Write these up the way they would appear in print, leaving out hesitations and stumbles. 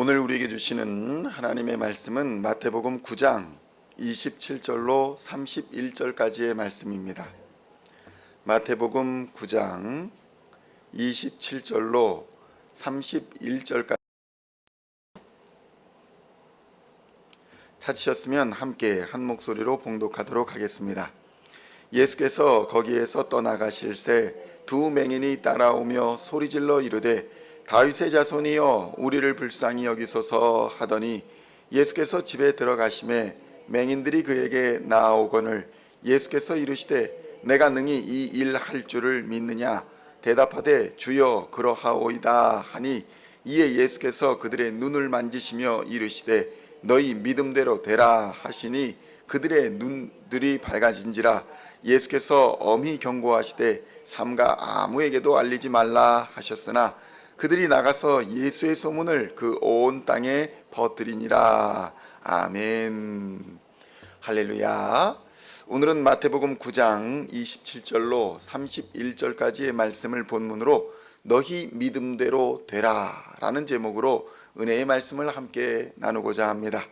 오늘 우리에게 주시는 하나님의 말씀은 마태복음 9장 27절로 31절까지의 말씀입니다. 마태복음 9장 27절로 31절까지 찾으셨으면 함께 한 목소리로 봉독하도록 하겠습니다. 예수께서 거기에서 떠나가실새 두 맹인이 따라오며 소리질러 이르되 다윗의 자손이여 우리를 불쌍히 여기소서 하더니 예수께서 집에 들어가심에 맹인들이 그에게 나아오거늘 예수께서 이르시되 내가 능히 이 일 할 줄을 믿느냐 대답하되 주여 그러하오이다 하니 이에 예수께서 그들의 눈을 만지시며 이르시되 너희 믿음대로 되라 하시니 그들의 눈들이 밝아진지라. 예수께서 엄히 경고하시되 삼가 아무에게도 알리지 말라 하셨으나 그들이 나가서 예수의 소문을 그 온 땅에 퍼뜨리니라. 아멘. 할렐루야. 오늘은 마태복음 9장 27절로 31절까지의 말씀을 본문으로 너희 믿음대로 되라 라는 제목으로 은혜의 말씀을 함께 나누고자 합니다.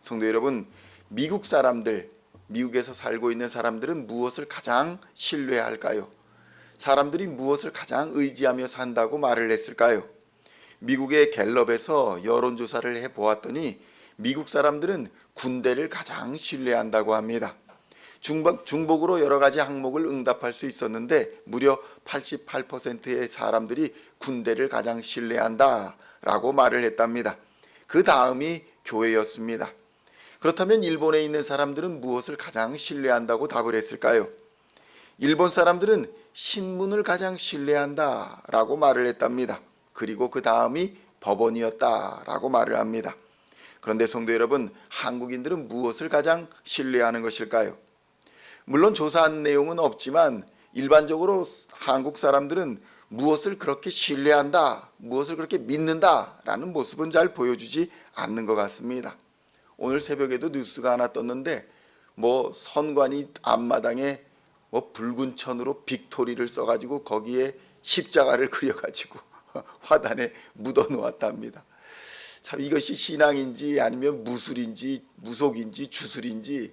성도 여러분, 미국 사람들, 미국에서 살고 있는 사람들은 무엇을 가장 신뢰할까요? 사람들이 무엇을 가장 의지하며 산다고 말을 했을까요? 미국의 갤럽에서 여론조사를 해보았더니 미국 사람들은 군대를 가장 신뢰한다고 합니다. 중복으로 여러 가지 항목을 응답할 수 있었는데 무려 88%의 사람들이 군대를 가장 신뢰한다라고 말을 했답니다. 그 다음이 교회였습니다. 그렇다면 일본에 있는 사람들은 무엇을 가장 신뢰한다고 답을 했을까요? 일본 사람들은 신문을 가장 신뢰한다라고 말을 했답니다. 그리고 그 다음이 법원이었다라고 말을 합니다. 그런데 성도 여러분, 한국인들은 무엇을 가장 신뢰하는 것일까요? 물론 조사한 내용은 없지만 일반적으로 한국 사람들은 무엇을 그렇게 신뢰한다, 무엇을 그렇게 믿는다라는 모습은 잘 보여주지 않는 것 같습니다. 오늘 새벽에도 뉴스가 하나 떴는데 선관위 앞마당에 붉은 천으로 빅토리를 써가지고 거기에 십자가를 그려가지고 화단에 묻어 놓았답니다. 참 이것이 신앙인지 아니면 무술인지 무속인지 주술인지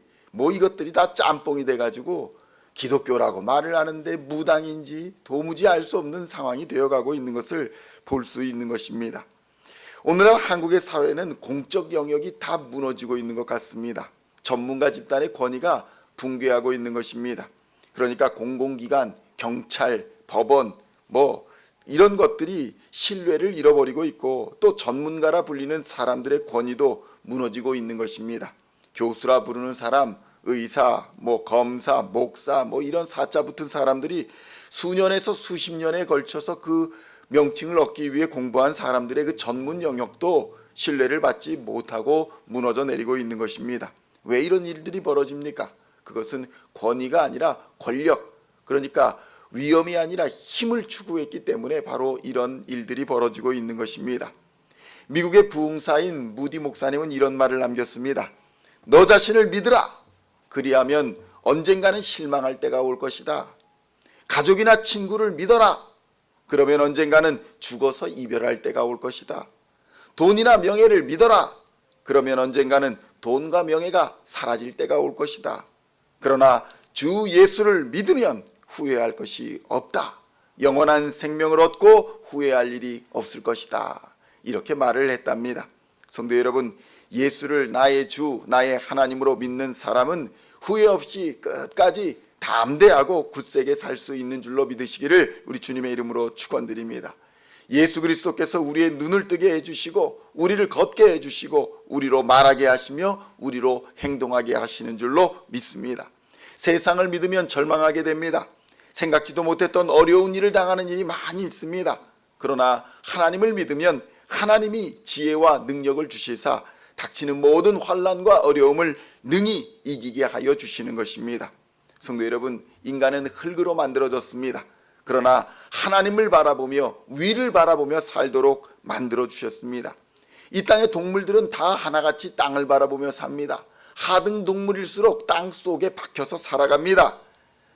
이것들이 다 짬뽕이 돼가지고 기독교라고 말을 하는데 무당인지 도무지 알 수 없는 상황이 되어가고 있는 것을 볼 수 있는 것입니다. 오늘날 한국의 사회는 공적 영역이 다 무너지고 있는 것 같습니다. 전문가 집단의 권위가 붕괴하고 있는 것입니다. 그러니까 공공기관, 경찰, 법원 이런 것들이 신뢰를 잃어버리고 있고 또 전문가라 불리는 사람들의 권위도 무너지고 있는 것입니다. 교수라 부르는 사람, 의사, 검사, 목사 이런 사자 붙은 사람들이 수년에서 수십 년에 걸쳐서 그 명칭을 얻기 위해 공부한 사람들의 그 전문 영역도 신뢰를 받지 못하고 무너져 내리고 있는 것입니다. 왜 이런 일들이 벌어집니까? 그것은 권위가 아니라 권력, 그러니까 위험이 아니라 힘을 추구했기 때문에 바로 이런 일들이 벌어지고 있는 것입니다. 미국의 부흥사인 무디 목사님은 이런 말을 남겼습니다. 너 자신을 믿으라. 그리하면 언젠가는 실망할 때가 올 것이다. 가족이나 친구를 믿어라. 그러면 언젠가는 죽어서 이별할 때가 올 것이다. 돈이나 명예를 믿어라. 그러면 언젠가는 돈과 명예가 사라질 때가 올 것이다. 그러나 주 예수를 믿으면 후회할 것이 없다. 영원한 생명을 얻고 후회할 일이 없을 것이다. 이렇게 말을 했답니다. 성도 여러분, 예수를 나의 주, 나의 하나님으로 믿는 사람은 후회 없이 끝까지 담대하고 굳세게 살 수 있는 줄로 믿으시기를 우리 주님의 이름으로 축원드립니다. 예수 그리스도께서 우리의 눈을 뜨게 해주시고 우리를 걷게 해주시고 우리로 말하게 하시며 우리로 행동하게 하시는 줄로 믿습니다. 세상을 믿으면 절망하게 됩니다. 생각지도 못했던 어려운 일을 당하는 일이 많이 있습니다. 그러나 하나님을 믿으면 하나님이 지혜와 능력을 주시사 닥치는 모든 환난과 어려움을 능히 이기게 하여 주시는 것입니다. 성도 여러분, 인간은 흙으로 만들어졌습니다. 그러나 하나님을 바라보며 위를 바라보며 살도록 만들어 주셨습니다. 이 땅의 동물들은 다 하나같이 땅을 바라보며 삽니다. 하등 동물일수록 땅 속에 박혀서 살아갑니다.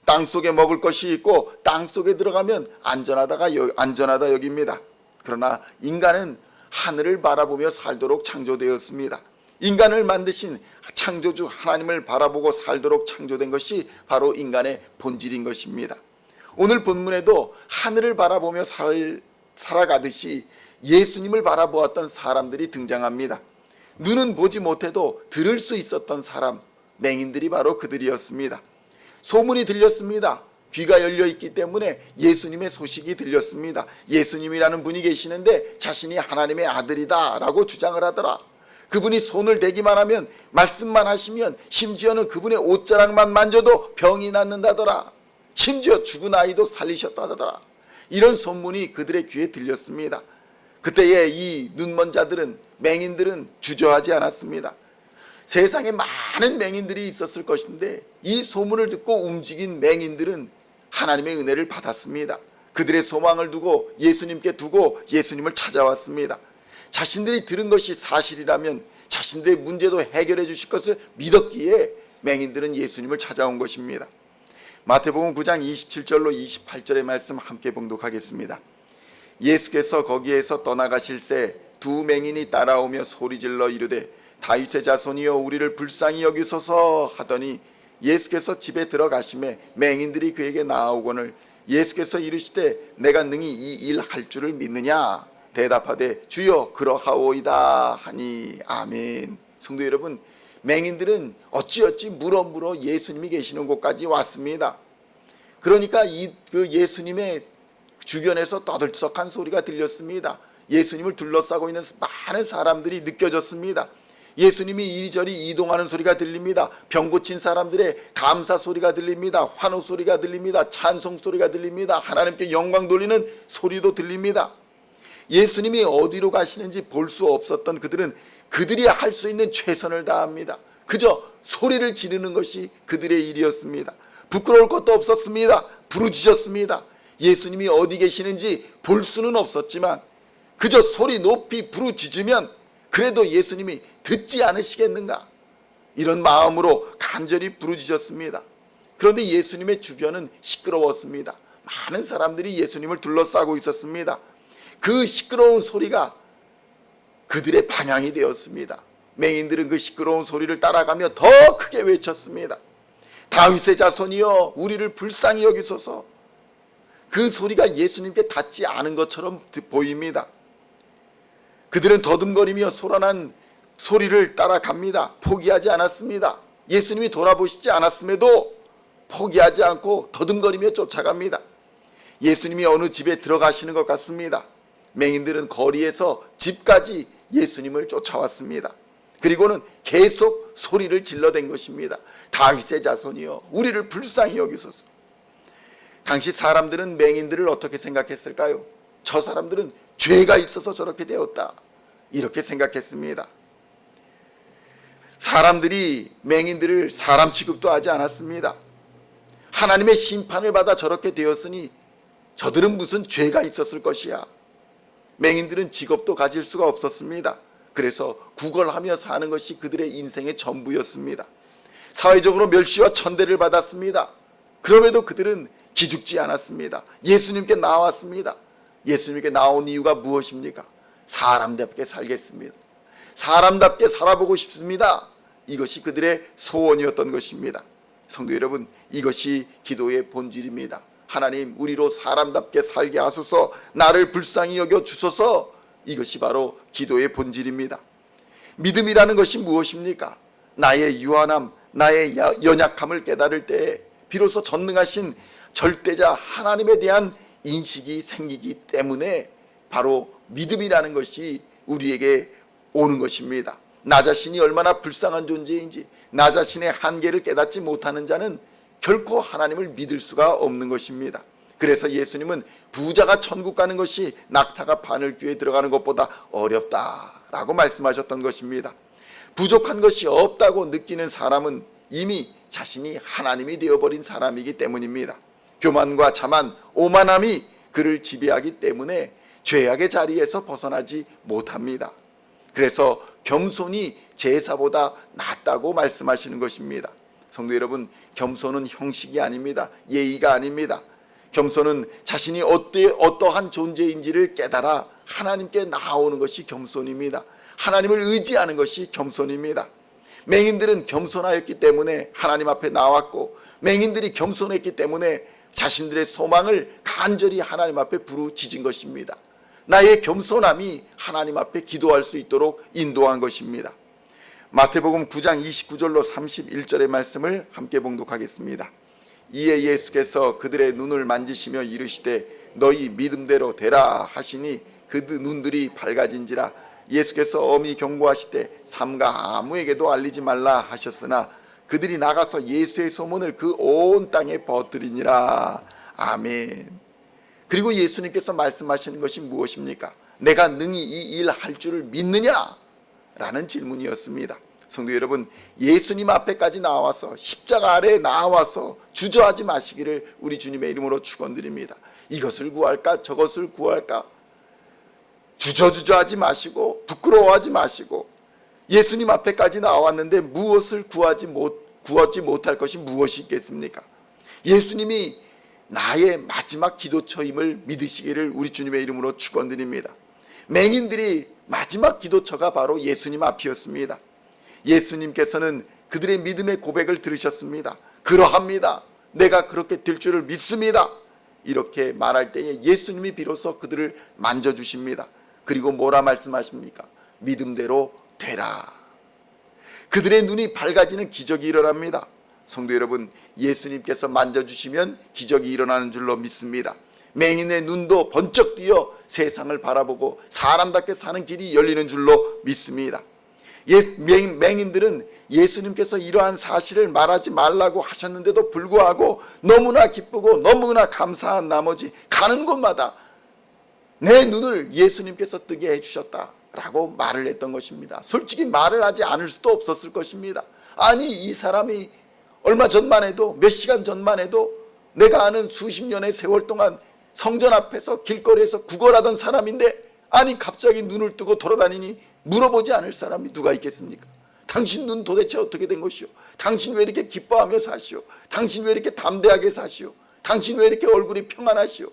땅 속에 먹을 것이 있고 땅 속에 들어가면 안전하다 여깁니다. 그러나 인간은 하늘을 바라보며 살도록 창조되었습니다. 인간을 만드신 창조주 하나님을 바라보고 살도록 창조된 것이 바로 인간의 본질인 것입니다. 오늘 본문에도 하늘을 바라보며 살아가듯이 예수님을 바라보았던 사람들이 등장합니다. 눈은 보지 못해도 들을 수 있었던 사람, 맹인들이 바로 그들이었습니다. 소문이 들렸습니다. 귀가 열려 있기 때문에 예수님의 소식이 들렸습니다. 예수님이라는 분이 계시는데 자신이 하나님의 아들이다 라고 주장을 하더라. 그분이 손을 대기만 하면, 말씀만 하시면, 심지어는 그분의 옷자락만 만져도 병이 낫는다더라. 심지어 죽은 아이도 살리셨다더라. 이런 소문이 그들의 귀에 들렸습니다. 그때에 이 눈먼 자들은, 맹인들은 주저하지 않았습니다. 세상에 많은 맹인들이 있었을 것인데 이 소문을 듣고 움직인 맹인들은 하나님의 은혜를 받았습니다. 그들의 소망을 두고 예수님께 두고 예수님을 찾아왔습니다. 자신들이 들은 것이 사실이라면 자신들의 문제도 해결해 주실 것을 믿었기에 맹인들은 예수님을 찾아온 것입니다. 마태복음 9장 27절로 28절의 말씀 함께 봉독하겠습니다. 예수께서 거기에서 떠나가실새 두 맹인이 따라오며 소리질러 이르되 다윗의 자손이여 우리를 불쌍히 여기소서 하더니 예수께서 집에 들어가시매 맹인들이 그에게 나아오거늘 예수께서 이르시되 내가 능히 이 일 할 줄을 믿느냐 대답하되 주여 그러하오이다 하니 아멘. 성도 여러분, 맹인들은 어찌어찌 물어 예수님이 계시는 곳까지 왔습니다. 그러니까 그 예수님의 주변에서 떠들썩한 소리가 들렸습니다. 예수님을 둘러싸고 있는 많은 사람들이 느껴졌습니다. 예수님이 이리저리 이동하는 소리가 들립니다. 병 고친 사람들의 감사 소리가 들립니다. 환호 소리가 들립니다. 찬송 소리가 들립니다. 하나님께 영광 돌리는 소리도 들립니다. 예수님이 어디로 가시는지 볼 수 없었던 그들은 그들이 할 수 있는 최선을 다합니다. 그저 소리를 지르는 것이 그들의 일이었습니다. 부끄러울 것도 없었습니다. 부르짖었습니다. 예수님이 어디 계시는지 볼 수는 없었지만 그저 소리 높이 부르짖으면 그래도 예수님이 듣지 않으시겠는가, 이런 마음으로 간절히 부르짖었습니다. 그런데 예수님의 주변은 시끄러웠습니다. 많은 사람들이 예수님을 둘러싸고 있었습니다. 그 시끄러운 소리가 그들의 방향이 되었습니다. 맹인들은 그 시끄러운 소리를 따라가며 더 크게 외쳤습니다. 다윗의 자손이여 우리를 불쌍히 여기소서. 그 소리가 예수님께 닿지 않은 것처럼 보입니다. 그들은 더듬거리며 소란한 소리를 따라갑니다. 포기하지 않았습니다. 예수님이 돌아보시지 않았음에도 포기하지 않고 더듬거리며 쫓아갑니다. 예수님이 어느 집에 들어가시는 것 같습니다. 맹인들은 거리에서 집까지 예수님을 쫓아왔습니다. 그리고는 계속 소리를 질러댄 것입니다. 다윗의 자손이여 우리를 불쌍히 여기소서. 당시 사람들은 맹인들을 어떻게 생각했을까요? 저 사람들은 죄가 있어서 저렇게 되었다, 이렇게 생각했습니다. 사람들이 맹인들을 사람 취급도 하지 않았습니다. 하나님의 심판을 받아 저렇게 되었으니 저들은 무슨 죄가 있었을 것이야. 맹인들은 직업도 가질 수가 없었습니다. 그래서 구걸하며 사는 것이 그들의 인생의 전부였습니다. 사회적으로 멸시와 천대를 받았습니다. 그럼에도 그들은 기죽지 않았습니다. 예수님께 나왔습니다. 예수님께 나온 이유가 무엇입니까? 사람답게 살겠습니다. 사람답게 살아보고 싶습니다. 이것이 그들의 소원이었던 것입니다. 성도 여러분, 이것이 기도의 본질입니다. 하나님, 우리로 사람답게 살게 하소서, 나를 불쌍히 여겨 주소서. 이것이 바로 기도의 본질입니다. 믿음이라는 것이 무엇입니까? 나의 유한함, 나의 연약함을 깨달을 때 비로소 전능하신 절대자 하나님에 대한 인식이 생기기 때문에 바로 믿음이라는 것이 우리에게 오는 것입니다. 나 자신이 얼마나 불쌍한 존재인지, 나 자신의 한계를 깨닫지 못하는 자는 결코 하나님을 믿을 수가 없는 것입니다. 그래서 예수님은 부자가 천국 가는 것이 낙타가 바늘귀에 들어가는 것보다 어렵다라고 말씀하셨던 것입니다. 부족한 것이 없다고 느끼는 사람은 이미 자신이 하나님이 되어버린 사람이기 때문입니다. 교만과 자만, 오만함이 그를 지배하기 때문에 죄악의 자리에서 벗어나지 못합니다. 그래서 겸손이 제사보다 낫다고 말씀하시는 것입니다. 성도 여러분, 겸손은 형식이 아닙니다. 예의가 아닙니다. 겸손은 자신이 어떠한 존재인지를 깨달아 하나님께 나아오는 것이 겸손입니다. 하나님을 의지하는 것이 겸손입니다. 맹인들은 겸손하였기 때문에 하나님 앞에 나왔고, 맹인들이 겸손했기 때문에 자신들의 소망을 간절히 하나님 앞에 부르짖은 것입니다. 나의 겸손함이 하나님 앞에 기도할 수 있도록 인도한 것입니다. 마태복음 9장 29절로 31절의 말씀을 함께 봉독하겠습니다. 이에 예수께서 그들의 눈을 만지시며 이르시되 너희 믿음대로 되라 하시니 그 눈들이 밝아진지라. 예수께서 엄히 경고하시되 삼가 아무에게도 알리지 말라 하셨으나 그들이 나가서 예수의 소문을 그 온 땅에 퍼뜨리니라. 아멘. 그리고 예수님께서 말씀하시는 것이 무엇입니까? 내가 능히 이 일 할 줄을 믿느냐? 라는 질문이었습니다. 성도 여러분, 예수님 앞에까지 나와서 십자가 아래에 나와서 주저하지 마시기를 우리 주님의 이름으로 축원드립니다. 이것을 구할까 저것을 구할까 주저하지 마시고 부끄러워하지 마시고, 예수님 앞에까지 나왔는데 무엇을 구하지 못할 것이 무엇이 있겠습니까? 예수님이 나의 마지막 기도처임을 믿으시기를 우리 주님의 이름으로 축원드립니다. 맹인들이 마지막 기도처가 바로 예수님 앞이었습니다. 예수님께서는 그들의 믿음의 고백을 들으셨습니다. 그러합니다. 내가 그렇게 될 줄을 믿습니다. 이렇게 말할 때에 예수님이 비로소 그들을 만져주십니다. 그리고 뭐라 말씀하십니까? 믿음대로 되라. 그들의 눈이 밝아지는 기적이 일어납니다. 성도 여러분, 예수님께서 만져주시면 기적이 일어나는 줄로 믿습니다. 맹인의 눈도 번쩍 뛰어 세상을 바라보고 사람답게 사는 길이 열리는 줄로 믿습니다. 맹인들은 예수님께서 이러한 사실을 말하지 말라고 하셨는데도 불구하고 너무나 기쁘고 너무나 감사한 나머지 가는 곳마다 내 눈을 예수님께서 뜨게 해주셨다라고 말을 했던 것입니다. 솔직히 말을 하지 않을 수도 없었을 것입니다. 아니, 이 사람이 얼마 전만 해도, 몇 시간 전만 해도 내가 아는 수십 년의 세월 동안 성전 앞에서 길거리에서 구걸하던 사람인데, 아니 갑자기 눈을 뜨고 돌아다니니 물어보지 않을 사람이 누가 있겠습니까? 당신 눈 도대체 어떻게 된 것이오? 당신 왜 이렇게 기뻐하며 사시오? 당신 왜 이렇게 담대하게 사시오? 당신 왜 이렇게 얼굴이 평안하시오?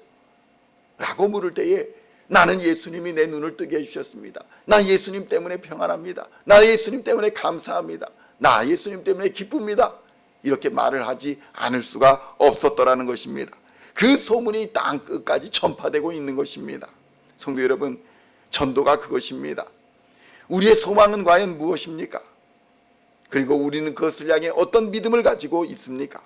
라고 물을 때에 나는 예수님이 내 눈을 뜨게 해주셨습니다. 나 예수님 때문에 평안합니다. 나 예수님 때문에 감사합니다. 나 예수님 때문에 기쁩니다. 이렇게 말을 하지 않을 수가 없었더라는 것입니다. 그 소문이 땅 끝까지 전파되고 있는 것입니다. 성도 여러분, 전도가 그것입니다. 우리의 소망은 과연 무엇입니까? 그리고 우리는 그것을 향해 어떤 믿음을 가지고 있습니까?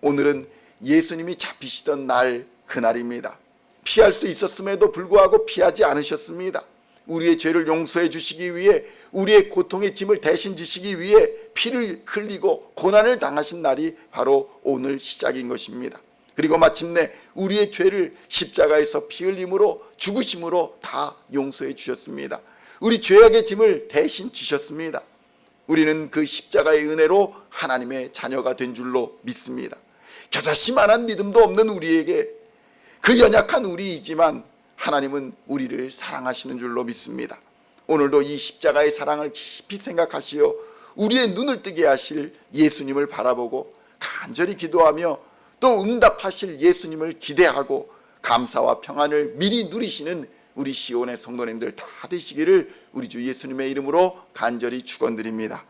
오늘은 예수님이 잡히시던 날, 그날입니다. 피할 수 있었음에도 불구하고 피하지 않으셨습니다. 우리의 죄를 용서해 주시기 위해, 우리의 고통의 짐을 대신 지시기 위해 피를 흘리고 고난을 당하신 날이 바로 오늘 시작인 것입니다. 그리고 마침내 우리의 죄를 십자가에서 피 흘림으로, 죽으심으로 다 용서해 주셨습니다. 우리 죄악의 짐을 대신 지셨습니다. 우리는 그 십자가의 은혜로 하나님의 자녀가 된 줄로 믿습니다. 겨자씨만한 믿음도 없는 우리에게, 그 연약한 우리이지만 하나님은 우리를 사랑하시는 줄로 믿습니다. 오늘도 이 십자가의 사랑을 깊이 생각하시어 우리의 눈을 뜨게 하실 예수님을 바라보고 간절히 기도하며 또 응답하실 예수님을 기대하고 감사와 평안을 미리 누리시는 우리 시온의 성도님들 다 되시기를 우리 주 예수님의 이름으로 간절히 축원드립니다.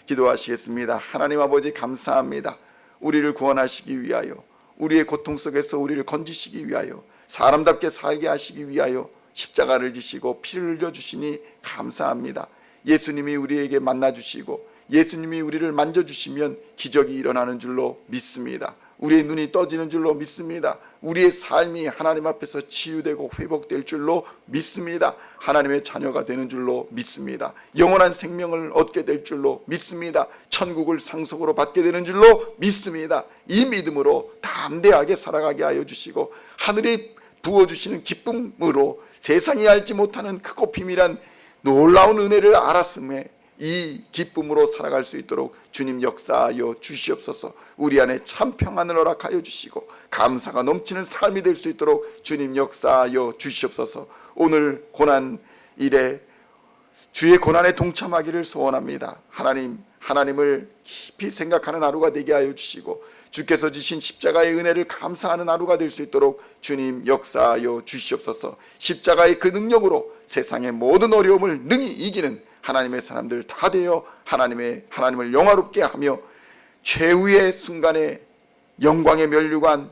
기도하시겠습니다. 하나님 아버지, 감사합니다. 우리를 구원하시기 위하여, 우리의 고통 속에서 우리를 건지시기 위하여, 사람답게 살게 하시기 위하여 십자가를 지시고 피를 흘려주시니 감사합니다. 예수님이 우리에게 만나주시고 예수님이 우리를 만져주시면 기적이 일어나는 줄로 믿습니다. 우리의 눈이 떠지는 줄로 믿습니다. 우리의 삶이 하나님 앞에서 치유되고 회복될 줄로 믿습니다. 하나님의 자녀가 되는 줄로 믿습니다. 영원한 생명을 얻게 될 줄로 믿습니다. 천국을 상속으로 받게 되는 줄로 믿습니다. 이 믿음으로 담대하게 살아가게 하여 주시고 하늘이 부어주시는 기쁨으로 세상이 알지 못하는 크고 비밀한 놀라운 은혜를 알았음에 이 기쁨으로 살아갈 수 있도록 주님 역사하여 주시옵소서. 우리 안에 참 평안을 허락하여 주시고 감사가 넘치는 삶이 될 수 있도록 주님 역사하여 주시옵소서. 오늘 고난 일에 주의 고난에 동참하기를 소원합니다. 하나님을 깊이 생각하는 하루가 되게 하여 주시고 주께서 지신 십자가의 은혜를 감사하는 하루가 될 수 있도록 주님 역사하여 주시옵소서. 십자가의 그 능력으로 세상의 모든 어려움을 능히 이기는 하나님의 사람들 다 되어 하나님을 영화롭게 하며 최후의 순간에 영광의 면류관,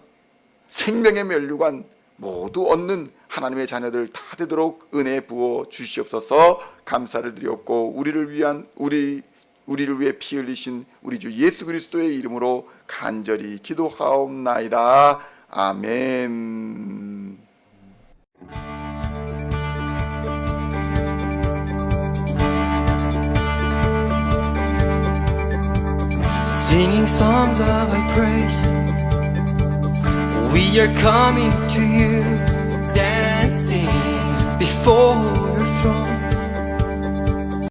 생명의 면류관 모두 얻는 하나님의 자녀들 다 되도록 은혜 부어 주시옵소서. 감사를 드리옵고 우리를 위해 피 흘리신 우리 주 예수 그리스도의 이름으로 간절히 기도하옵나이다. 아멘. Singing songs of thy praise, we are coming to you, dancing before